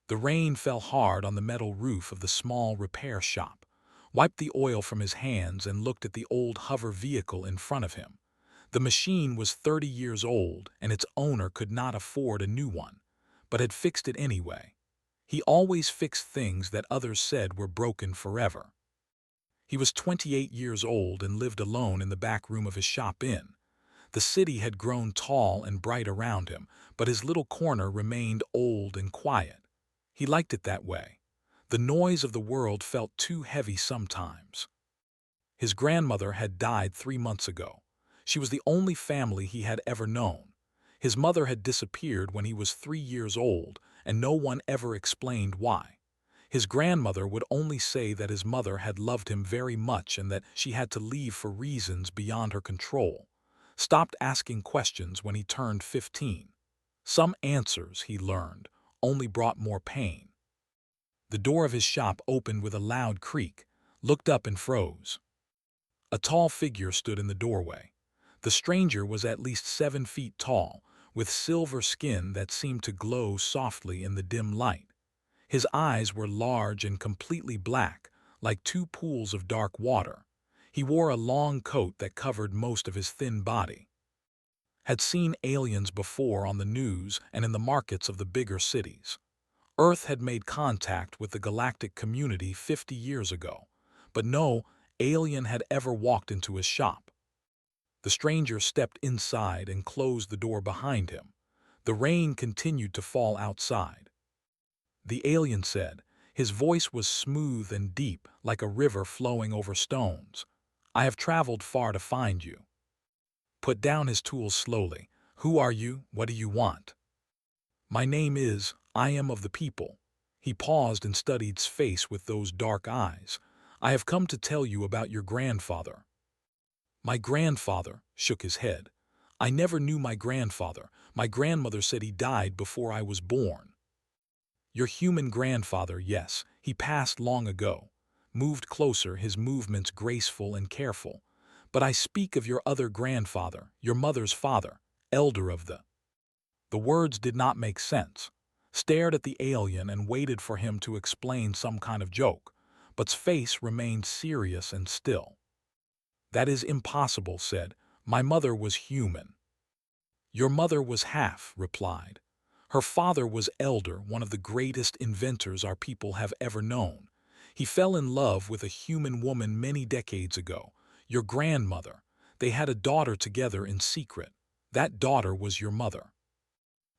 The rain fell hard on the metal roof of the small repair shop, wiped the oil from his hands and looked at the old hover vehicle in front of him. The machine was 30 years old and its owner could not afford a new one, but had fixed it anyway. He always fixed things that others said were broken forever. He was 28 years old and lived alone in the back room of his shop inn. The city had grown tall and bright around him, but his little corner remained old and quiet. He liked it that way. The noise of the world felt too heavy sometimes. His grandmother had died 3 months ago. She was the only family he had ever known. His mother had disappeared when he was 3 years old, and no one ever explained why. His grandmother would only say that his mother had loved him very much and that she had to leave for reasons beyond her control. Stopped asking questions when he turned 15. Some answers, he learned, only brought more pain. The door of his shop opened with a loud creak, looked up and froze. A tall figure stood in the doorway. The stranger was at least 7 feet tall, with silver skin that seemed to glow softly in the dim light. His eyes were large and completely black, like 2 pools of dark water. He wore a long coat that covered most of his thin body. Had seen aliens before on the news and in the markets of the bigger cities. Earth had made contact with the galactic community 50 years ago, but no alien had ever walked into his shop. The stranger stepped inside and closed the door behind him. The rain continued to fall outside. The alien said, his voice was smooth and deep like a river flowing over stones. "I have traveled far to find you." Put down his tools slowly. "Who are you? What do you want?" "My name is, I am of the people." He paused and studied his face with those dark eyes. "I have come to tell you about your grandfather." My grandfather shook his head. "I never knew my grandfather. My grandmother said he died before I was born." "Your human grandfather, yes, he passed long ago." Moved closer, his movements graceful and careful. "But I speak of your other grandfather, your mother's father, elder of the—" The words did not make sense. Stared at the alien and waited for him to explain some kind of joke, but's face remained serious and still. "That is impossible," said. "My mother was human." "Your mother was half," replied. "Her father was elder, one of the greatest inventors our people have ever known. He fell in love with a human woman many decades ago, your grandmother. They had a daughter together in secret. That daughter was your mother."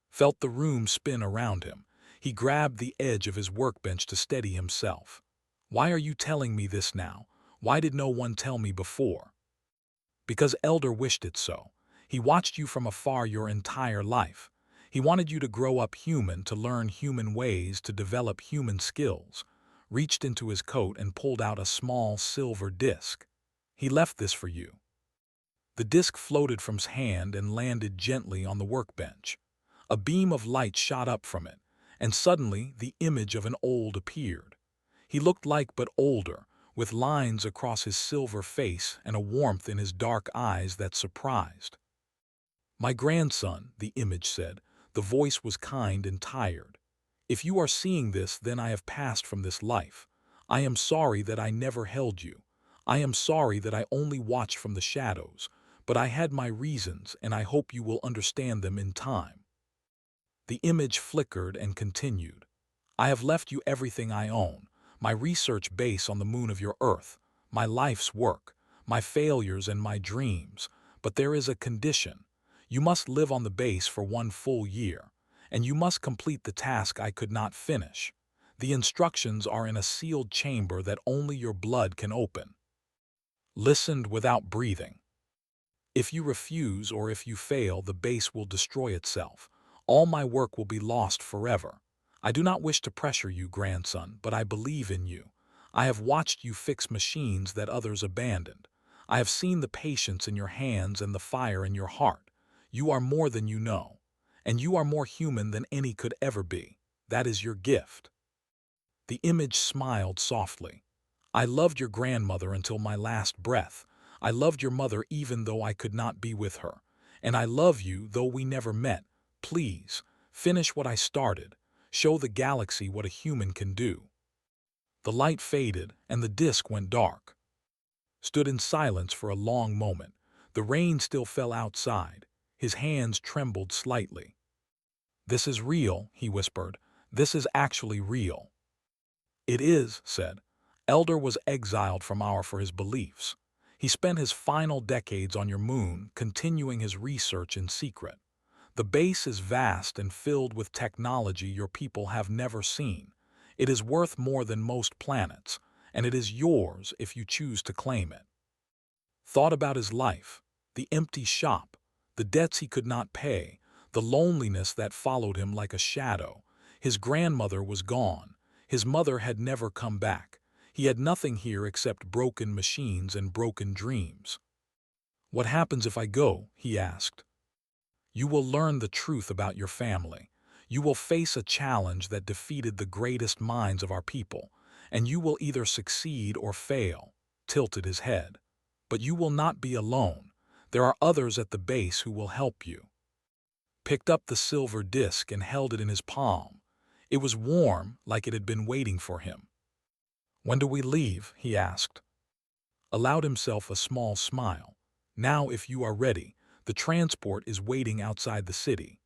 Felt the room spin around him. He grabbed the edge of his workbench to steady himself. "Why are you telling me this now? Why did no one tell me before?" "Because Elder wished it so. He watched you from afar your entire life. He wanted you to grow up human, to learn human ways, to develop human skills." Reached into his coat and pulled out a small silver disc. "He left this for you." The disc floated from his hand and landed gently on the workbench. A beam of light shot up from it, and suddenly the image of an old appeared. He looked like but older, with lines across his silver face and a warmth in his dark eyes that surprised. "My grandson," the image said. The voice was kind and tired. "If you are seeing this, then I have passed from this life. I am sorry that I never held you. I am sorry that I only watched from the shadows, but I had my reasons and I hope you will understand them in time." The image flickered and continued. "I have left you everything I own, my research base on the moon of your Earth, my life's work, my failures and my dreams, but there is a condition. You must live on the base for 1 full year, and you must complete the task I could not finish. The instructions are in a sealed chamber that only your blood can open." Listened without breathing. "If you refuse or if you fail, the base will destroy itself. All my work will be lost forever. I do not wish to pressure you, grandson, but I believe in you. I have watched you fix machines that others abandoned. I have seen the patience in your hands and the fire in your heart. You are more than you know, and you are more human than any could ever be. That is your gift." The image smiled softly. "I loved your grandmother until my last breath. I loved your mother even though I could not be with her. And I love you though we never met. Please, finish what I started. Show the galaxy what a human can do. The light faded, and the disk went dark. Stood in silence for a long moment. The rain still fell outside. His hands trembled slightly. "This is real," he whispered. "This is actually real." "It is," said. "Elder was exiled from our for his beliefs. He spent his final decades on your moon, continuing his research in secret. The base is vast and filled with technology your people have never seen. It is worth more than most planets, and it is yours if you choose to claim it." Thought about his life, the empty shop, the debts he could not pay, the loneliness that followed him like a shadow. His grandmother was gone. His mother had never come back. He had nothing here except broken machines and broken dreams. "What happens if I go?" he asked. "You will learn the truth about your family. You will face a challenge that defeated the greatest minds of our people, and you will either succeed or fail," tilted his head. "But you will not be alone. There are others at the base who will help you." Picked up the silver disc and held it in his palm. It was warm, like it had been waiting for him. "When do we leave?" he asked. Allowed himself a small smile. "Now, if you are ready, the transport is waiting outside the city."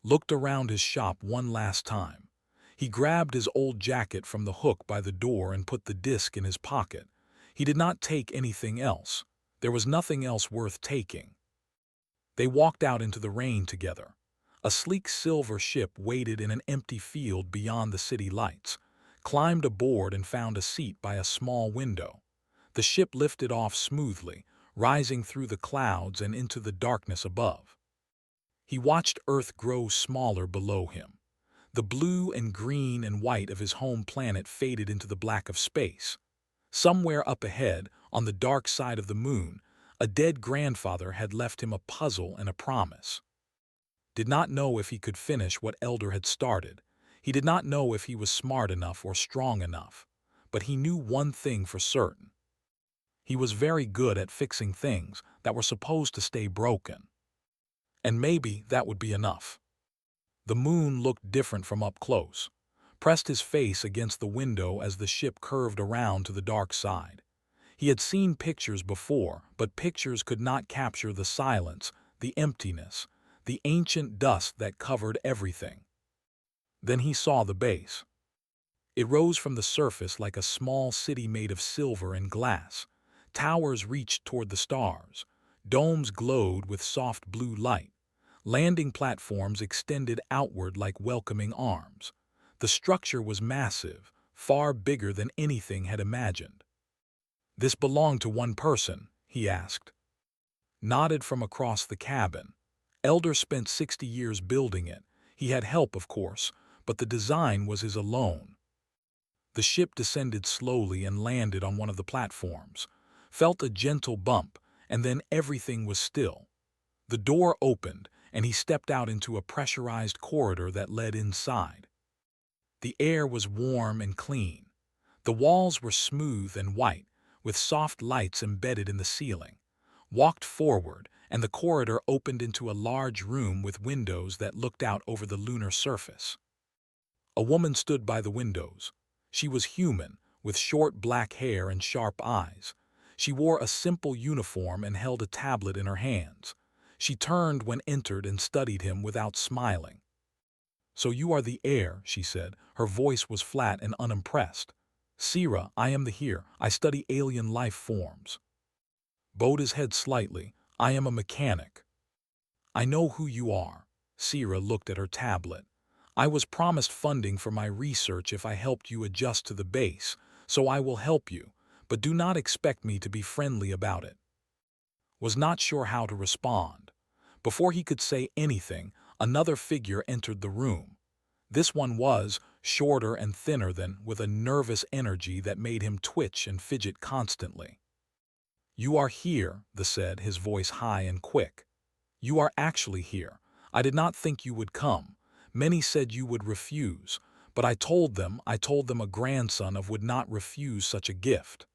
Looked around his shop one last time. He grabbed his old jacket from the hook by the door and put the disc in his pocket. He did not take anything else. There was nothing else worth taking. They walked out into the rain together. A sleek silver ship waited in an empty field beyond the city lights. Climbed aboard and found a seat by a small window. The ship lifted off smoothly, rising through the clouds and into the darkness above. He watched Earth grow smaller below him. The blue and green and white of his home planet faded into the black of space. Somewhere up ahead, on the dark side of the moon, a dead grandfather had left him a puzzle and a promise. Did not know if he could finish what Elder had started. He did not know if he was smart enough or strong enough. But he knew one thing for certain. He was very good at fixing things that were supposed to stay broken. And maybe that would be enough. The moon looked different from up close. Pressed his face against the window as the ship curved around to the dark side. He had seen pictures before, but pictures could not capture the silence, the emptiness, the ancient dust that covered everything. Then he saw the base. It rose from the surface like a small city made of silver and glass. Towers reached toward the stars. Domes glowed with soft blue light. Landing platforms extended outward like welcoming arms. The structure was massive, far bigger than anything had imagined. "This belonged to one person?" he asked. Nodded from across the cabin. Elder spent 60 years building it. He had help, of course, but the design was his alone. The ship descended slowly and landed on one of the platforms. Felt a gentle bump, and then everything was still. The door opened, and he stepped out into a pressurized corridor that led inside. The air was warm and clean. The walls were smooth and white, with soft lights embedded in the ceiling. Walked forward, and the corridor opened into a large room with windows that looked out over the lunar surface. A woman stood by the windows. She was human, with short black hair and sharp eyes. She wore a simple uniform and held a tablet in her hands. She turned when entered and studied him without smiling. "So you are the heir," she said. Her voice was flat and unimpressed. "Sira, I am the here. I study alien life forms." Bowed his head slightly. "I am a mechanic." "I know who you are." Sira looked at her tablet. "I was promised funding for my research if I helped you adjust to the base, so I will help you, but do not expect me to be friendly about it." Was not sure how to respond. Before he could say anything, another figure entered the room. This one was shorter and thinner than, with a nervous energy that made him twitch and fidget constantly. "You are here," the said, his voice high and quick. "You are actually here. I did not think you would come. Many said you would refuse, but I told them a grandson of would not refuse such a gift."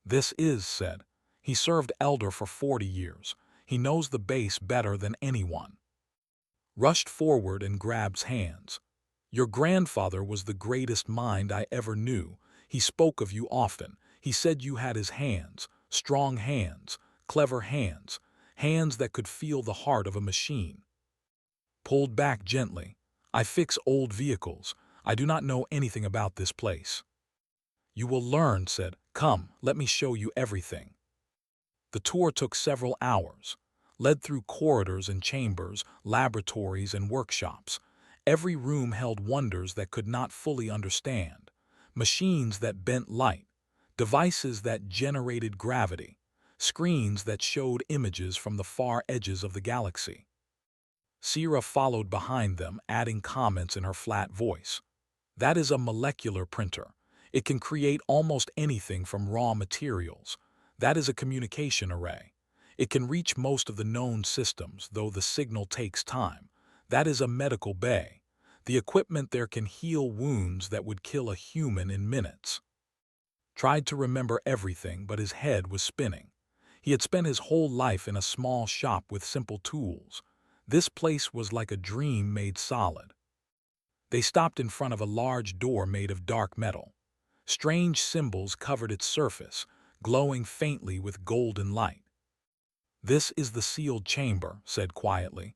"This is," said. "He served Elder for 40 years. He knows the base better than anyone." Rushed forward and grabbed hands. Your grandfather was the greatest mind I ever knew. He spoke of you often. He said you had his hands, strong hands, clever hands, hands that could feel the heart of a machine. Pulled back gently. I fix old vehicles. I do not know anything about this place. You will learn, said. Come, let me show you everything. The tour took several hours, led through corridors and chambers, laboratories and workshops. Every room held wonders that could not fully understand, machines that bent light, devices that generated gravity, screens that showed images from the far edges of the galaxy. Sierra followed behind them, adding comments in her flat voice. That is a molecular printer. It can create almost anything from raw materials. That is a communication array. It can reach most of the known systems, though the signal takes time. That is a medical bay. The equipment there can heal wounds that would kill a human in minutes. Tried to remember everything, but his head was spinning. He had spent his whole life in a small shop with simple tools. This place was like a dream made solid. They stopped in front of a large door made of dark metal. Strange symbols covered its surface, glowing faintly with golden light. This is the sealed chamber, said quietly.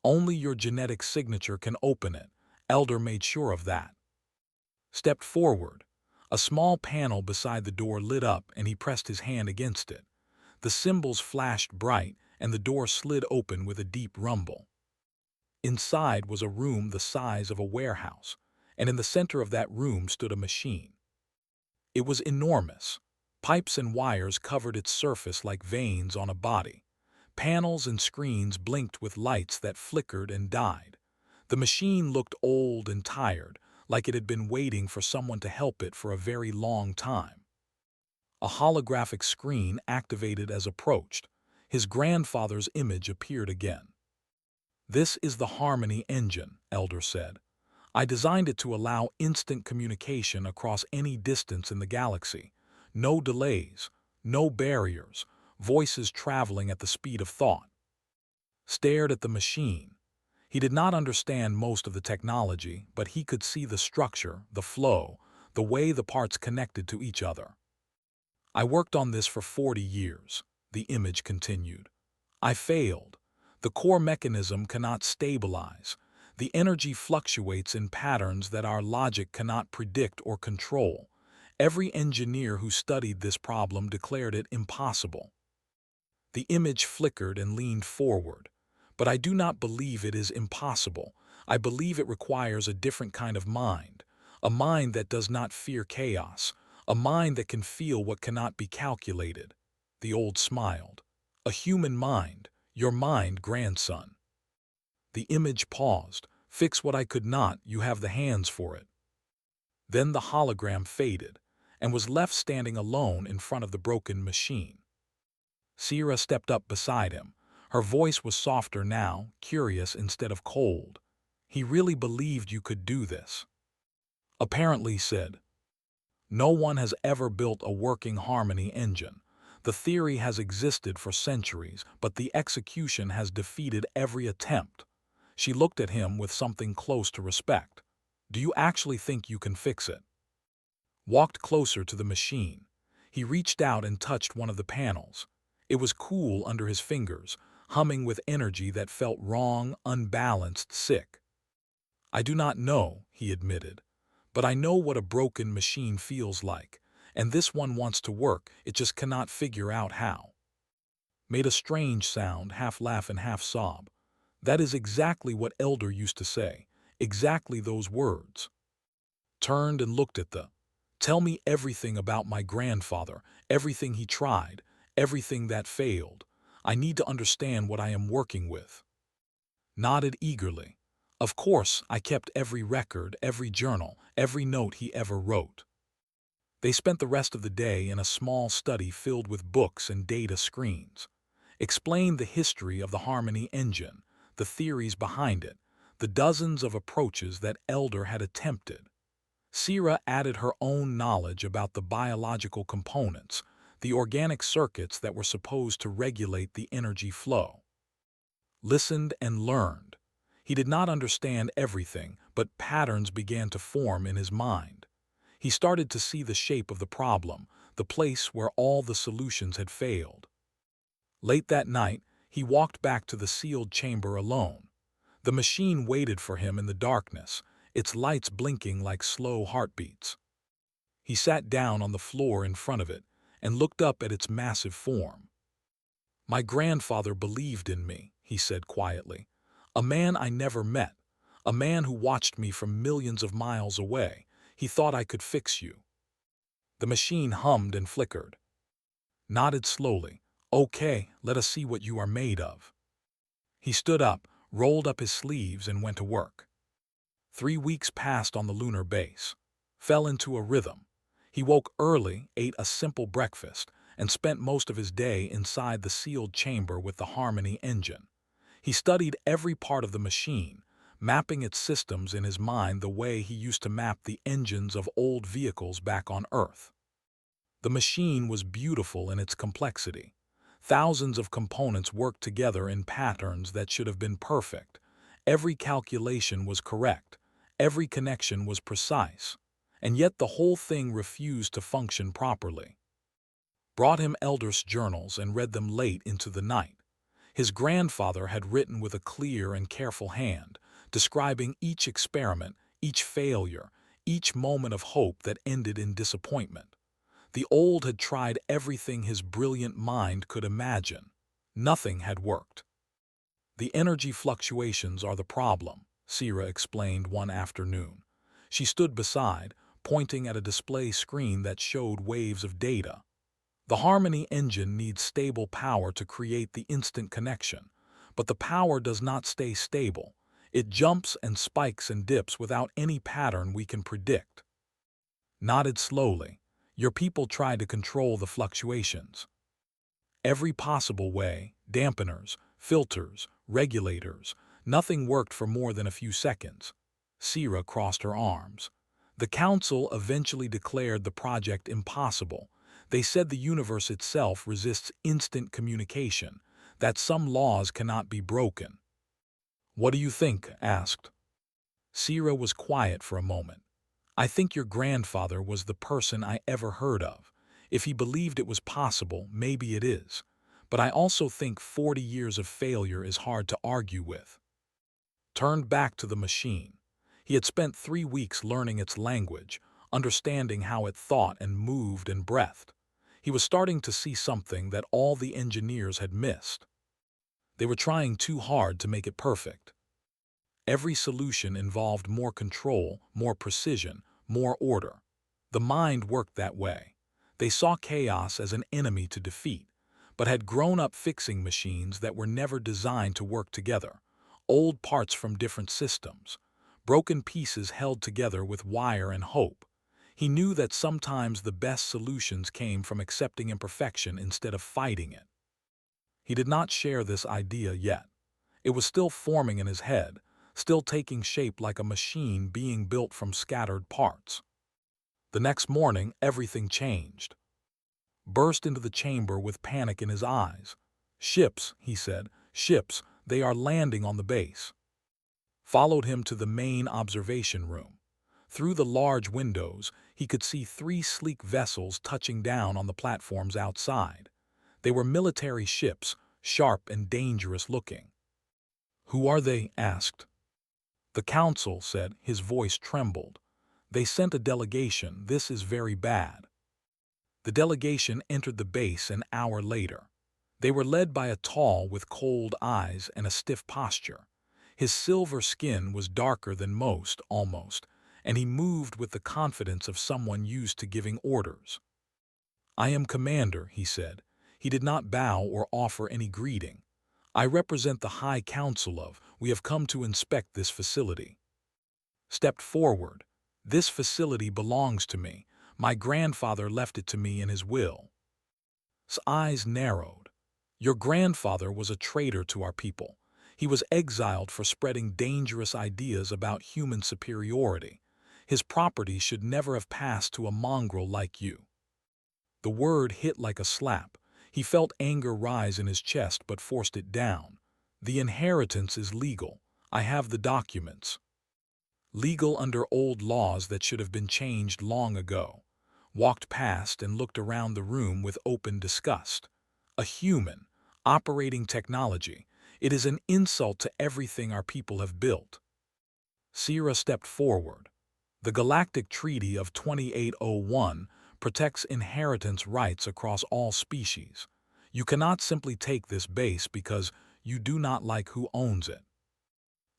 Only your genetic signature can open it. Elder made sure of that. Stepped forward. A small panel beside the door lit up and he pressed his hand against it. The symbols flashed bright and the door slid open with a deep rumble. Inside was a room the size of a warehouse, and in the center of that room stood a machine. It was enormous. Pipes and wires covered its surface like veins on a body. Panels and screens blinked with lights that flickered and died. The machine looked old and tired, like it had been waiting for someone to help it for a very long time. A holographic screen activated as approached. His grandfather's image appeared again. This is the Harmony engine, Elder said. I designed it to allow instant communication across any distance in the galaxy. No delays, no barriers, voices traveling at the speed of thought. Stared at the machine. He did not understand most of the technology, but he could see the structure, the flow, the way the parts connected to each other. I worked on this for 40 years, the image continued. I failed. The core mechanism cannot stabilize. The energy fluctuates in patterns that our logic cannot predict or control. Every engineer who studied this problem declared it impossible. The image flickered and leaned forward. But I do not believe it is impossible. I believe it requires a different kind of mind, a mind that does not fear chaos, a mind that can feel what cannot be calculated. The old smiled. A human mind, your mind, grandson. The image paused. Fix what I could not, you have the hands for it. Then the hologram faded, and was left standing alone in front of the broken machine. Sierra stepped up beside him. Her voice was softer now, curious instead of cold. He really believed you could do this. Apparently, said. No one has ever built a working Harmony engine. The theory has existed for centuries, but the execution has defeated every attempt. She looked at him with something close to respect. Do you actually think you can fix it? Walked closer to the machine. He reached out and touched one of the panels. It was cool under his fingers, humming with energy that felt wrong, unbalanced, sick. I do not know, he admitted, but I know what a broken machine feels like, and this one wants to work, it just cannot figure out how. Made a strange sound, half laugh and half sob. That is exactly what Elder used to say, exactly those words. Turned and looked at the. Tell me everything about my grandfather, everything he tried, everything that failed. I need to understand what I am working with. Nodded eagerly. Of course, I kept every record, every journal, every note he ever wrote. They spent the rest of the day in a small study filled with books and data screens. Explained the history of the Harmony engine, the theories behind it, the dozens of approaches that Elder had attempted. Sierra added her own knowledge about the biological components, the organic circuits that were supposed to regulate the energy flow. Listened and learned. He did not understand everything, but patterns began to form in his mind. He started to see the shape of the problem, the place where all the solutions had failed. Late that night, he walked back to the sealed chamber alone. The machine waited for him in the darkness, its lights blinking like slow heartbeats. He sat down on the floor in front of it and looked up at its massive form. "My grandfather believed in me," he said quietly. "A man I never met, a man who watched me from millions of miles away. He thought I could fix you." The machine hummed and flickered. Nodded slowly. "Okay, let us see what you are made of." He stood up, rolled up his sleeves, and went to work. 3 weeks passed on the lunar base. Fell into a rhythm. He woke early, ate a simple breakfast, and spent most of his day inside the sealed chamber with the Harmony engine. He studied every part of the machine, mapping its systems in his mind the way he used to map the engines of old vehicles back on Earth. The machine was beautiful in its complexity. Thousands of components worked together in patterns that should have been perfect. Every calculation was correct. Every connection was precise. And yet the whole thing refused to function properly. Brought him elders' journals and read them late into the night. His grandfather had written with a clear and careful hand, describing each experiment, each failure, each moment of hope that ended in disappointment. The old had tried everything his brilliant mind could imagine. Nothing had worked. "The energy fluctuations are the problem," Sira explained one afternoon. She stood beside, pointing at a display screen that showed waves of data. "The Harmony engine needs stable power to create the instant connection, but the power does not stay stable. It jumps and spikes and dips without any pattern we can predict." Nodded slowly. "Your people tried to control the fluctuations. Every possible way, dampeners, filters, regulators, nothing worked for more than a few seconds." Sira crossed her arms. "The council eventually declared the project impossible. They said the universe itself resists instant communication, that some laws cannot be broken." "What do you think?" asked. Sira was quiet for a moment. "I think your grandfather was the person I ever heard of. If he believed it was possible, maybe it is. But I also think 40 years of failure is hard to argue with." Turned back to the machine. He had spent 3 weeks learning its language, understanding how it thought and moved and breathed. He was starting to see something that all the engineers had missed. They were trying too hard to make it perfect. Every solution involved more control, more precision, more order. The mind worked that way. They saw chaos as an enemy to defeat, but had grown up fixing machines that were never designed to work together. Old parts from different systems. Broken pieces held together with wire and hope. He knew that sometimes the best solutions came from accepting imperfection instead of fighting it. He did not share this idea yet. It was still forming in his head, still taking shape like a machine being built from scattered parts. The next morning, everything changed. Burst into the chamber with panic in his eyes. "Ships," he said, "ships, they are landing on the base." Followed him to the main observation room. Through the large windows, he could see 3 sleek vessels touching down on the platforms outside. They were military ships, sharp and dangerous looking. "Who are they?" asked. "The council," said, his voice trembled. "They sent a delegation. This is very bad." The delegation entered the base an hour later. They were led by a tall with cold eyes and a stiff posture. His silver skin was darker than most, almost, and he moved with the confidence of someone used to giving orders. "I am Commander," he said. He did not bow or offer any greeting. "I represent the High Council of, we have come to inspect this facility." Stepped forward. "This facility belongs to me. My grandfather left it to me in his will." His eyes narrowed. "Your grandfather was a traitor to our people. He was exiled for spreading dangerous ideas about human superiority. His property should never have passed to a mongrel like you." The word hit like a slap. He felt anger rise in his chest but forced it down. "The inheritance is legal. I have the documents." legal under old laws that should have been changed long ago, walked past and looked around the room with open disgust. A human, operating technology. It is an insult to everything our people have built. Sierra stepped forward. The Galactic Treaty of 2801 protects inheritance rights across all species. You cannot simply take this base because you do not like who owns it.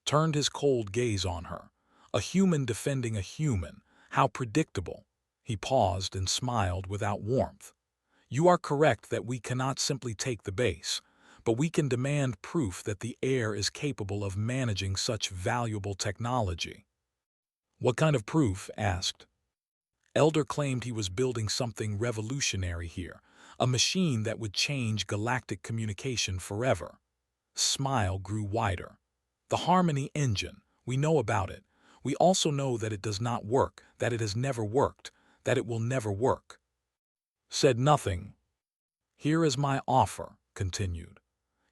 Turned his cold gaze on her. A human defending a human. How predictable. He paused and smiled without warmth. You are correct that we cannot simply take the base, but we can demand proof that the heir is capable of managing such valuable technology. What kind of proof? Asked. Elder claimed he was building something revolutionary here, a machine that would change galactic communication forever. Smile grew wider. The Harmony engine, we know about it. We also know that it does not work, that it has never worked, that it will never work. Said nothing. Here is my offer, continued.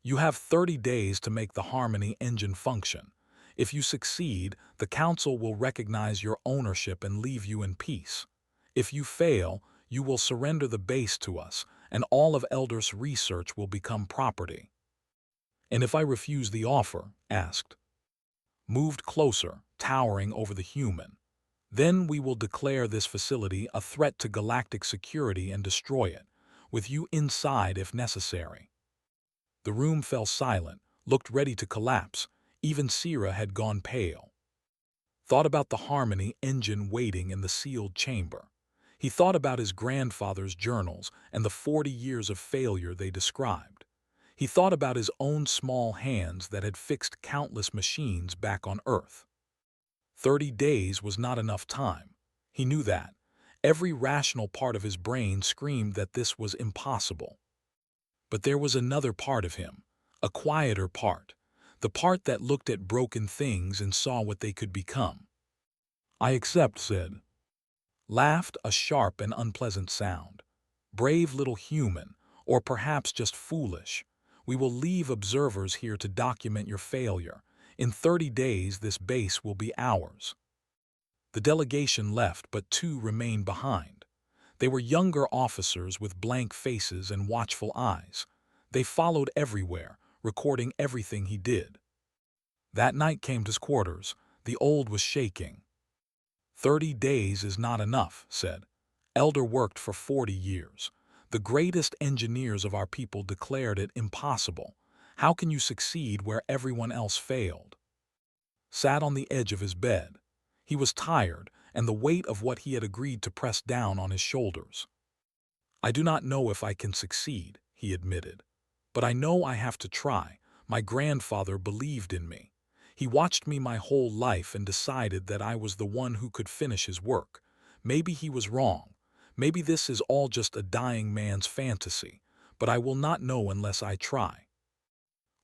You have 30 days to make the Harmony engine function. If you succeed, the Council will recognize your ownership and leave you in peace. If you fail, you will surrender the base to us, and all of Elder's research will become property. And if I refuse the offer? Asked. Moved closer, towering over the human. Then we will declare this facility a threat to galactic security and destroy it, with you inside if necessary. The room fell silent, looked ready to collapse. Even Sierra had gone pale. Thought about the Harmony engine waiting in the sealed chamber. He thought about his grandfather's journals and the 40 years of failure they described. He thought about his own small hands that had fixed countless machines back on Earth. 30 days was not enough time. He knew that. Every rational part of his brain screamed that this was impossible. But there was another part of him, a quieter part, the part that looked at broken things and saw what they could become. I accept, said. Laughed a sharp and unpleasant sound. Brave little human, or perhaps just foolish. We will leave observers here to document your failure. In 30 days, this base will be ours. The delegation left, but two remained behind. They were younger officers with blank faces and watchful eyes. They followed everywhere, recording everything he did. That night came to his quarters. The old was shaking. 30 days is not enough, said. Elder worked for 40 years. The greatest engineers of our people declared it impossible. How can you succeed where everyone else failed? Sat on the edge of his bed. He was tired, and the weight of what he had agreed to pressed down on his shoulders. I do not know if I can succeed, he admitted. But I know I have to try. My grandfather believed in me. He watched me my whole life and decided that I was the one who could finish his work. Maybe he was wrong. Maybe this is all just a dying man's fantasy, but I will not know unless I try.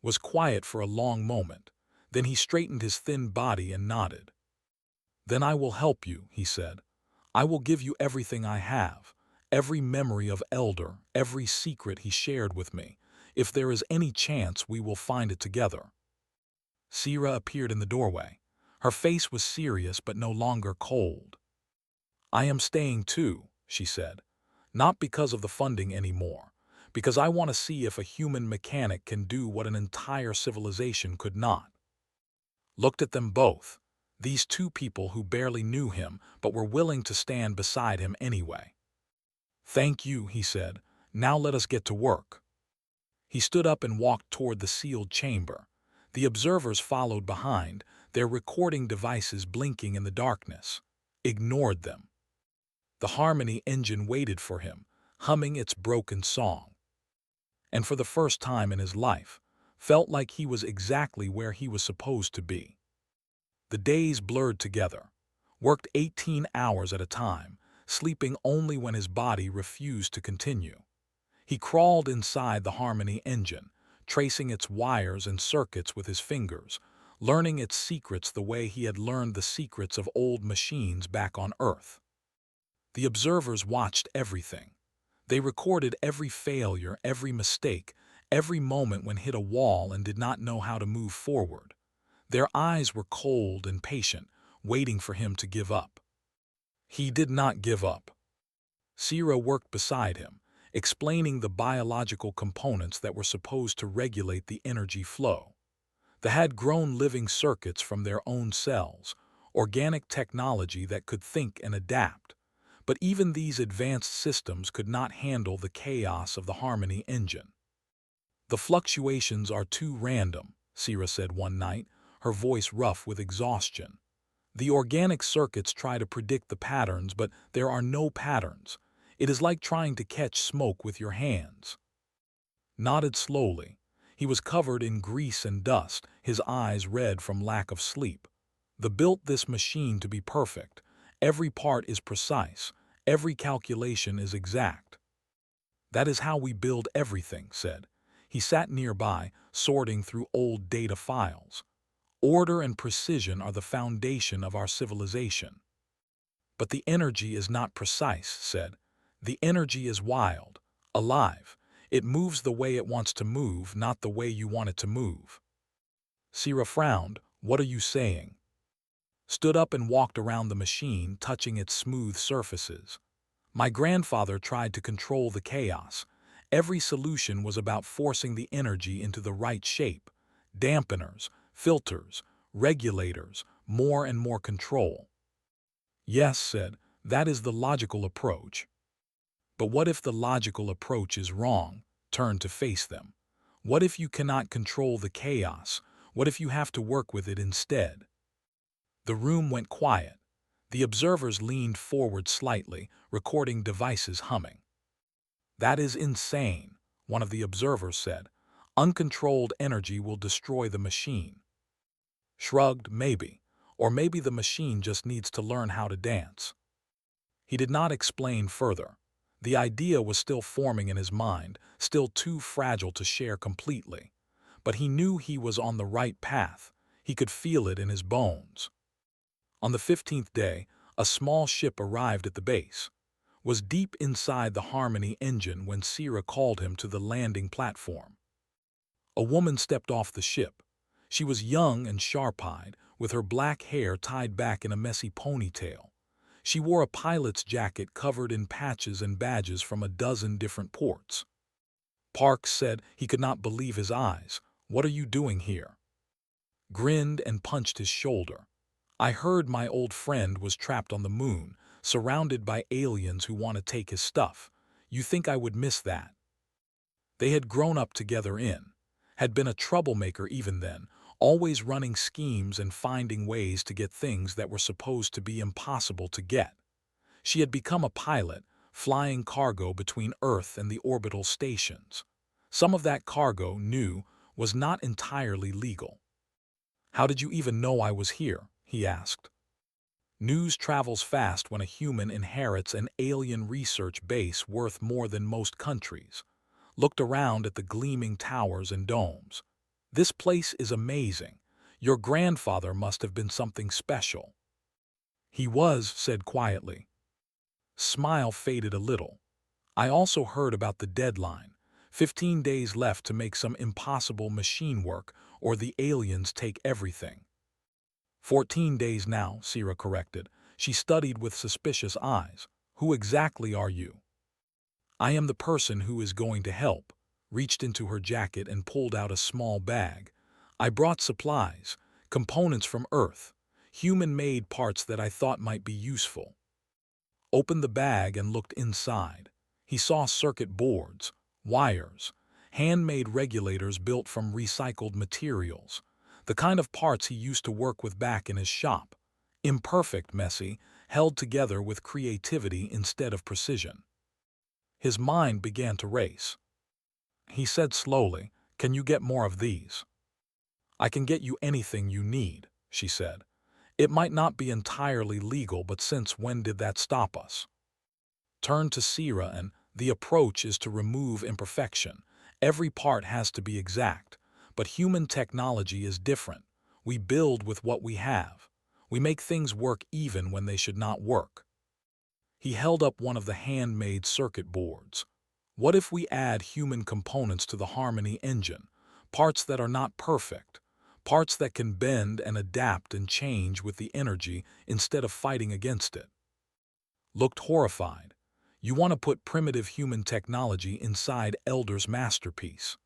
Was quiet for a long moment. Then he straightened his thin body and nodded. Then I will help you, he said. I will give you everything I have, every memory of Elder, every secret he shared with me. If there is any chance, we will find it together. Sierra appeared in the doorway. Her face was serious but no longer cold. I am staying too, she said. Not because of the funding anymore, because I want to see if a human mechanic can do what an entire civilization could not. Looked at them both, these two people who barely knew him but were willing to stand beside him anyway. Thank you, he said. Now let us get to work. He stood up and walked toward the sealed chamber. The observers followed behind, their recording devices blinking in the darkness. Ignored them. The Harmony engine waited for him, humming its broken song. And for the first time in his life, felt like he was exactly where he was supposed to be. The days blurred together. Worked 18 hours at a time, sleeping only when his body refused to continue. He crawled inside the Harmony engine, tracing its wires and circuits with his fingers, learning its secrets the way he had learned the secrets of old machines back on Earth. The observers watched everything. They recorded every failure, every mistake, every moment when hit a wall and did not know how to move forward. Their eyes were cold and patient, waiting for him to give up. He did not give up. Sira worked beside him, explaining the biological components that were supposed to regulate the energy flow. They had grown living circuits from their own cells, organic technology that could think and adapt. But even these advanced systems could not handle the chaos of the Harmony engine. "The fluctuations are too random," Sira said one night, her voice rough with exhaustion. "The organic circuits try to predict the patterns, but there are no patterns. It is like trying to catch smoke with your hands." Nodded slowly. He was covered in grease and dust, his eyes red from lack of sleep. "They built this machine to be perfect. Every part is precise. Every calculation is exact." "That is how we build everything," said. He sat nearby, sorting through old data files. "Order and precision are the foundation of our civilization." "But the energy is not precise," said. "The energy is wild, alive. It moves the way it wants to move, not the way you want it to move." Sira frowned. "What are you saying?" Stood up and walked around the machine, touching its smooth surfaces. "My grandfather tried to control the chaos. Every solution was about forcing the energy into the right shape. Dampeners, filters, regulators, more and more control." "Yes," said, "that is the logical approach." "But what if the logical approach is wrong? Turn to face them. What if you cannot control the chaos? What if you have to work with it instead?" The room went quiet. The observers leaned forward slightly, recording devices humming. "That is insane," one of the observers said. "Uncontrolled energy will destroy the machine." Shrugged, "Maybe. Or maybe the machine just needs to learn how to dance." He did not explain further. The idea was still forming in his mind, still too fragile to share completely. But he knew he was on the right path. He could feel it in his bones. On the 15th day, a small ship arrived at the base. Was deep inside the Harmony engine when Sira called him to the landing platform. A woman stepped off the ship. She was young and sharp-eyed, with her black hair tied back in a messy ponytail. She wore a pilot's jacket covered in patches and badges from a dozen different ports. Parks said he could not believe his eyes. "What are you doing here?" Grinned and punched his shoulder. "I heard my old friend was trapped on the moon, surrounded by aliens who want to take his stuff. You think I would miss that?" They had grown up together had been a troublemaker even then, always running schemes and finding ways to get things that were supposed to be impossible to get. She had become a pilot, flying cargo between Earth and the orbital stations. Some of that cargo, knew, was not entirely legal. "How did you even know I was here?" he asked. "News travels fast when a human inherits an alien research base worth more than most countries." Looked around at the gleaming towers and domes. "This place is amazing. Your grandfather must have been something special." "He was," said quietly. Smile faded a little. "I also heard about the deadline. 15 days left to make some impossible machine work, or the aliens take everything." 14 days now, Sira corrected. She studied with suspicious eyes. "Who exactly are you?" "I am the person who is going to help." Reached into her jacket and pulled out a small bag. "I brought supplies, components from Earth, human-made parts that I thought might be useful." Opened the bag and looked inside. He saw circuit boards, wires, handmade regulators built from recycled materials, the kind of parts he used to work with back in his shop. Imperfect, messy, held together with creativity instead of precision. His mind began to race. He said slowly, "Can you get more of these?" "I can get you anything you need," she said. "It might not be entirely legal, but since when did that stop us?" Turned to Sira and, "The approach is to remove imperfection. Every part has to be exact. But human technology is different. We build with what we have. We make things work even when they should not work." He held up one of the handmade circuit boards. "What if we add human components to the Harmony engine? Parts that are not perfect, Parts that can bend and adapt and change with the energy instead of fighting against it. Looked horrified. You want to put primitive human technology inside Elder's masterpiece.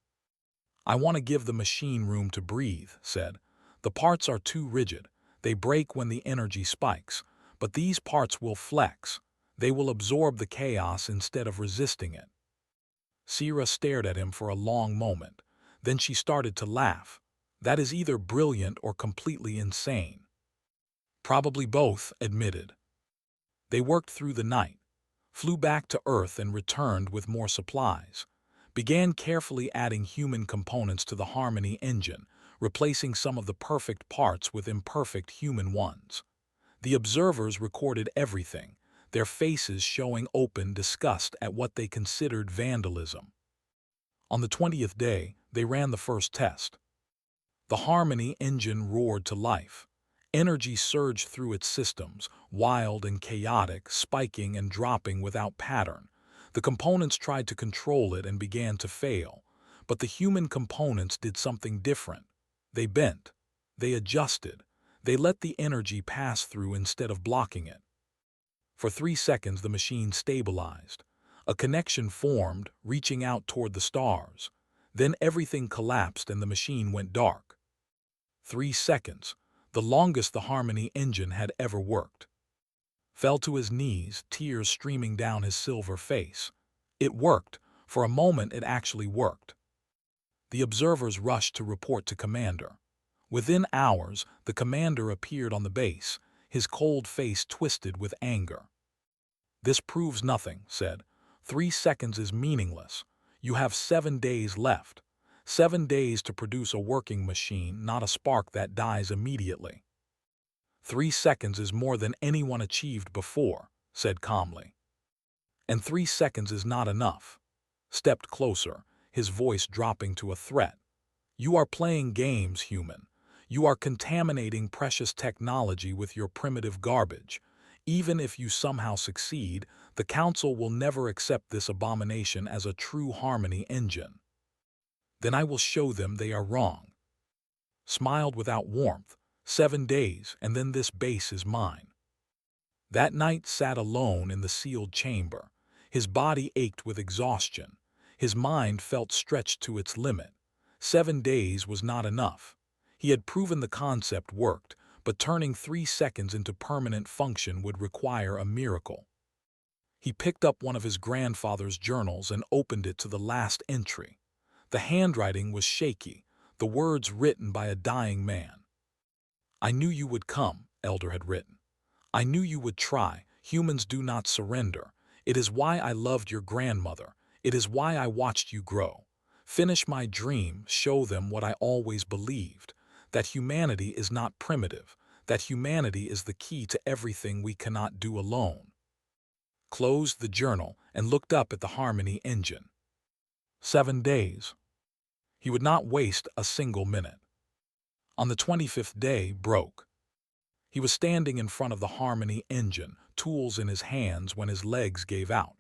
I want to give the machine room to breathe, said. The parts are too rigid. They break when the energy spikes. But these parts will flex. They will absorb the chaos instead of resisting it. Sira stared at him for a long moment. Then she started to laugh. That is either brilliant or completely insane. Probably both, admitted. They worked through the night, flew back to Earth and returned with more supplies, began carefully adding human components to the Harmony engine, replacing some of the perfect parts with imperfect human ones. The observers recorded everything, their faces showing open disgust at what they considered vandalism. On the 20th day, they ran the first test. The Harmony engine roared to life. Energy surged through its systems, wild and chaotic, spiking and dropping without pattern. The components tried to control it and began to fail. But the human components did something different. They bent. They adjusted. They let the energy pass through instead of blocking it. For 3 seconds the machine stabilized. A connection formed, reaching out toward the stars. Then everything collapsed and the machine went dark. 3 seconds, the longest the Harmony engine had ever worked. Fell to his knees, tears streaming down his silver face. It worked. For a moment it actually worked. The observers rushed to report to Commander. Within hours, the Commander appeared on the base, his cold face twisted with anger. This proves nothing, said. 3 seconds is meaningless. You have 7 days left. 7 days to produce a working machine, not a spark that dies immediately. 3 seconds is more than anyone achieved before, said calmly. And 3 seconds is not enough. Stepped closer, his voice dropping to a threat. You are playing games, human. You are contaminating precious technology with your primitive garbage. Even if you somehow succeed, the Council will never accept this abomination as a true Harmony engine. Then I will show them they are wrong. Smiled without warmth. 7 days, and then this base is mine. That night sat alone in the sealed chamber. His body ached with exhaustion. His mind felt stretched to its limit. 7 days was not enough. He had proven the concept worked, but turning 3 seconds into permanent function would require a miracle. He picked up one of his grandfather's journals and opened it to the last entry. The handwriting was shaky, the words written by a dying man. I knew you would come, Elder had written. I knew you would try. Humans do not surrender. It is why I loved your grandmother. It is why I watched you grow. Finish my dream, show them what I always believed, that humanity is not primitive, that humanity is the key to everything we cannot do alone. Closed the journal and looked up at the Harmony engine. 7 days. He would not waste a single minute. On the 25th day, broke. He was standing in front of the Harmony engine, tools in his hands, when his legs gave out.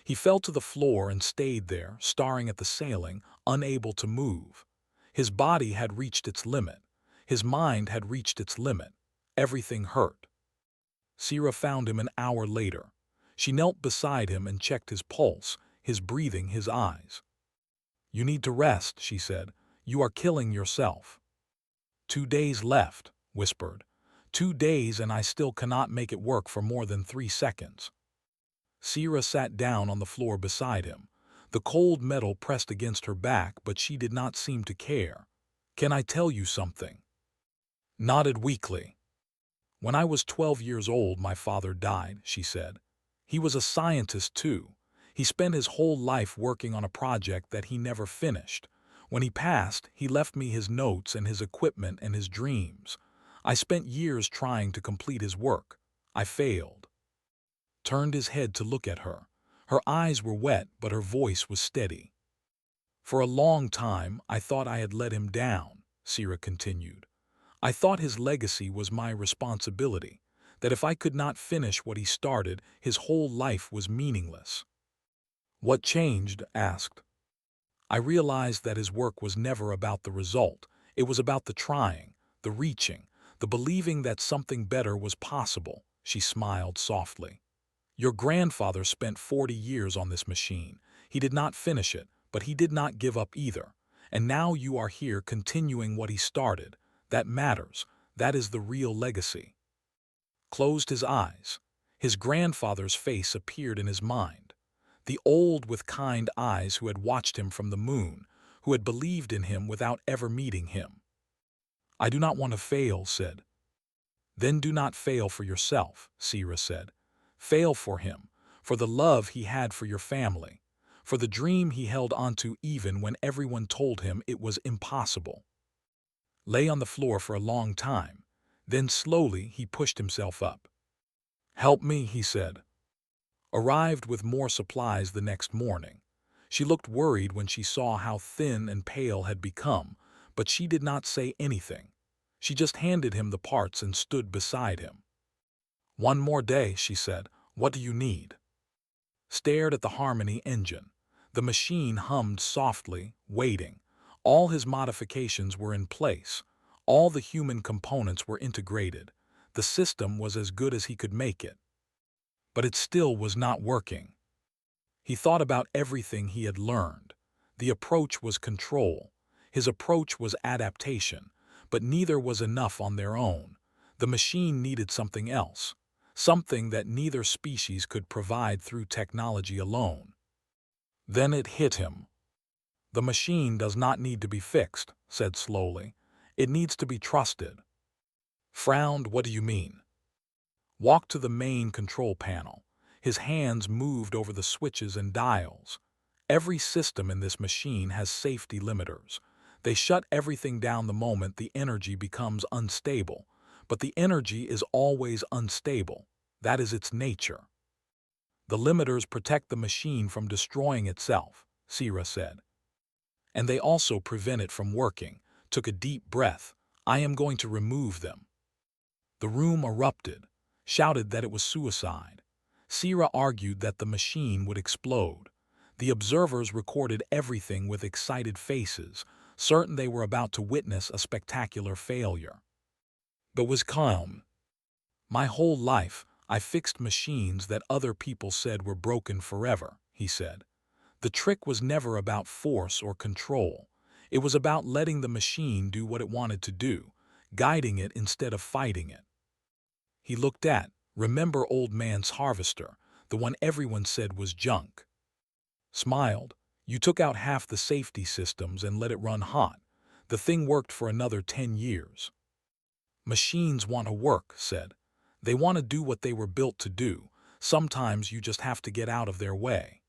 He fell to the floor and stayed there, staring at the ceiling, unable to move. His body had reached its limit. His mind had reached its limit. Everything hurt. Sira found him an hour later. She knelt beside him and checked his pulse, his breathing, his eyes. You need to rest, she said. You are killing yourself. 2 days left, whispered. 2 days and I still cannot make it work for more than 3 seconds. Sira sat down on the floor beside him. The cold metal pressed against her back, but she did not seem to care. Can I tell you something? Nodded weakly. When I was 12 years old, my father died, she said. He was a scientist too. He spent his whole life working on a project that he never finished. When he passed, he left me his notes and his equipment and his dreams. I spent years trying to complete his work. I failed. Turned his head to look at her. Her eyes were wet, but her voice was steady. For a long time, I thought I had let him down, Sira continued. I thought his legacy was my responsibility, that if I could not finish what he started, his whole life was meaningless. What changed? Asked. I realized that his work was never about the result. It was about the trying, the reaching, the believing that something better was possible. She smiled softly. Your grandfather spent 40 years on this machine. He did not finish it, but he did not give up either. And now you are here continuing what he started. That matters. That is the real legacy. Closed his eyes. His grandfather's face appeared in his mind. The old with kind eyes who had watched him from the moon, who had believed in him without ever meeting him. I do not want to fail, said. Then do not fail for yourself, Sira said. Fail for him, for the love he had for your family, for the dream he held onto even when everyone told him it was impossible. Lay on the floor for a long time. Then slowly he pushed himself up. Help me, he said. Arrived with more supplies the next morning. She looked worried when she saw how thin and pale had become, but she did not say anything. She just handed him the parts and stood beside him. One more day, she said. What do you need? Stared at the Harmony engine. The machine hummed softly, waiting. All his modifications were in place. All the human components were integrated. The system was as good as he could make it. But it still was not working. He thought about everything he had learned. The approach was control. His approach was adaptation. But neither was enough on their own. The machine needed something else. Something that neither species could provide through technology alone. Then it hit him. The machine does not need to be fixed, said slowly. It needs to be trusted. Frowned, what do you mean? Walked to the main control panel. His hands moved over the switches and dials. Every system in this machine has safety limiters. They shut everything down the moment the energy becomes unstable. But the energy is always unstable. That is its nature. The limiters protect the machine from destroying itself, Sira said. And they also prevent it from working. Took a deep breath. I am going to remove them. The room erupted, shouted that it was suicide. Sira argued that the machine would explode. The observers recorded everything with excited faces, certain they were about to witness a spectacular failure. But was calm. My whole life, I fixed machines that other people said were broken forever, he said. The trick was never about force or control. It was about letting the machine do what it wanted to do, guiding it instead of fighting it. He looked at, remember old man's harvester, the one everyone said was junk. Smiled. You took out half the safety systems and let it run hot. The thing worked for another 10 years. Machines want to work, said. They want to do what they were built to do. Sometimes you just have to get out of their way.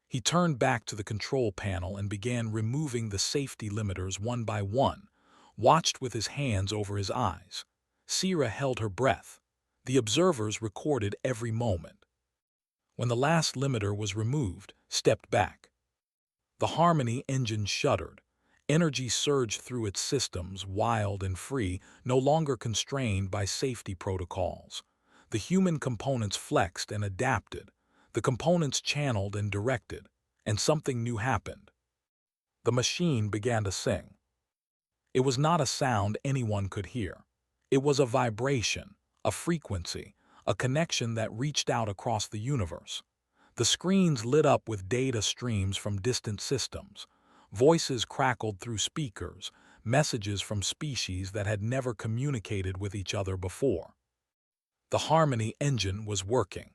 He turned back to the control panel and began removing the safety limiters one by one, watched with his hands over his eyes. Sira held her breath. The observers recorded every moment. When the last limiter was removed, stepped back. The Harmony engine shuddered. Energy surged through its systems, wild and free, no longer constrained by safety protocols. The human components flexed and adapted. The components channeled and directed, and something new happened. The machine began to sing. It was not a sound anyone could hear. It was a vibration, a frequency, a connection that reached out across the universe. The screens lit up with data streams from distant systems. Voices crackled through speakers, messages from species that had never communicated with each other before. The Harmony engine was working.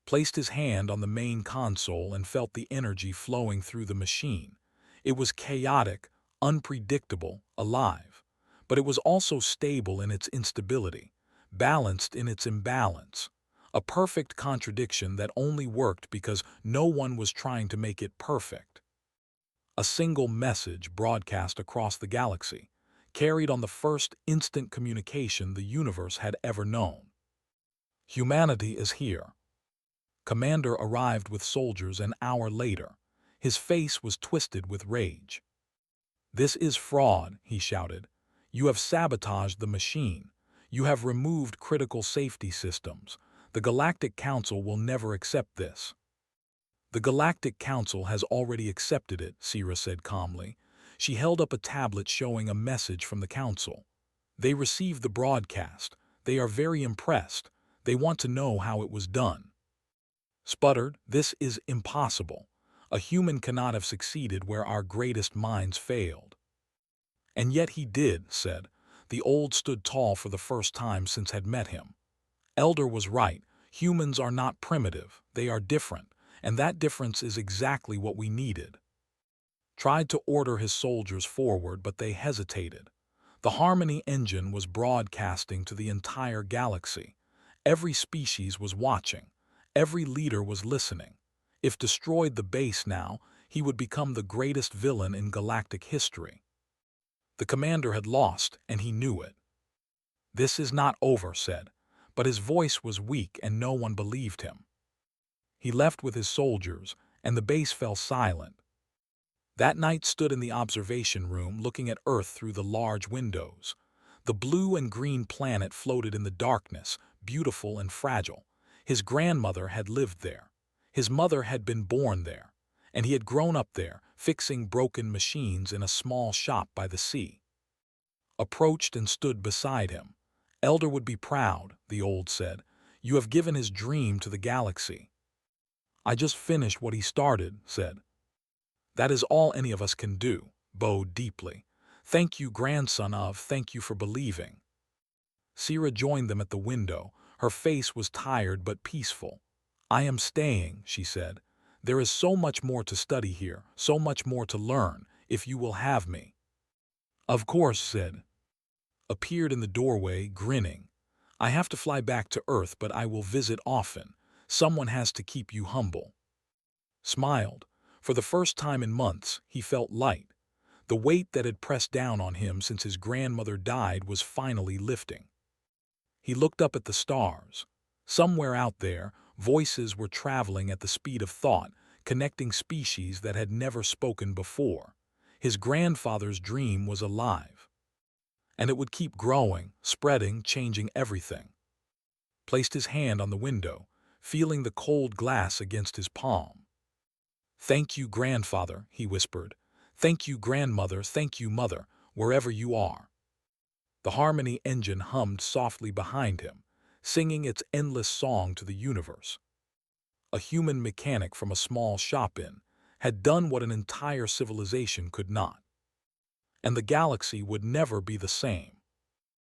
Placed his hand on the main console and felt the energy flowing through the machine. It was chaotic, unpredictable, alive. But it was also stable in its instability, balanced in its imbalance. A perfect contradiction that only worked because no one was trying to make it perfect. A single message broadcast across the galaxy, carried on the first instant communication the universe had ever known. Humanity is here. Commander arrived with soldiers an hour later. His face was twisted with rage. This is fraud, he shouted. You have sabotaged the machine. You have removed critical safety systems. The Galactic Council will never accept this. The Galactic Council has already accepted it, Sira said calmly. She held up a tablet showing a message from the council. They received the broadcast. They are very impressed. They want to know how it was done. Sputtered, this is impossible. A human cannot have succeeded where our greatest minds failed. And yet he did, said. The old stood tall for the first time since had met him. Elder was right. Humans are not primitive. They are different. And that difference is exactly what we needed. Tried to order his soldiers forward, but they hesitated. The Harmony engine was broadcasting to the entire galaxy. Every species was watching. Every leader was listening. If destroyed the base now, he would become the greatest villain in galactic history. The commander had lost, and he knew it. This is not over, said, but his voice was weak and no one believed him. He left with his soldiers, and the base fell silent. That night stood in the observation room looking at Earth through the large windows. The blue and green planet floated in the darkness, beautiful and fragile. His grandmother had lived there. His mother had been born there. And he had grown up there, fixing broken machines in a small shop by the sea. Approached and stood beside him. Elder would be proud, the old said. You have given his dream to the galaxy. I just finished what he started, said. That is all any of us can do, bowed deeply. Thank you, grandson of, thank you for believing. Sira joined them at the window. Her face was tired but peaceful. I am staying, she said. There is so much more to study here, so much more to learn, if you will have me. Of course, said. Appeared in the doorway, grinning. I have to fly back to Earth, but I will visit often. Someone has to keep you humble. Smiled. For the first time in months, he felt light. The weight that had pressed down on him since his grandmother died was finally lifting. He looked up at the stars. Somewhere out there, voices were traveling at the speed of thought, connecting species that had never spoken before. His grandfather's dream was alive. And it would keep growing, spreading, changing everything. Placed his hand on the window, feeling the cold glass against his palm. Thank you, grandfather, he whispered. Thank you, grandmother, thank you, mother, wherever you are. The Harmony engine hummed softly behind him, singing its endless song to the universe. A human mechanic from a small shop-in had done what an entire civilization could not. And the galaxy would never be the same.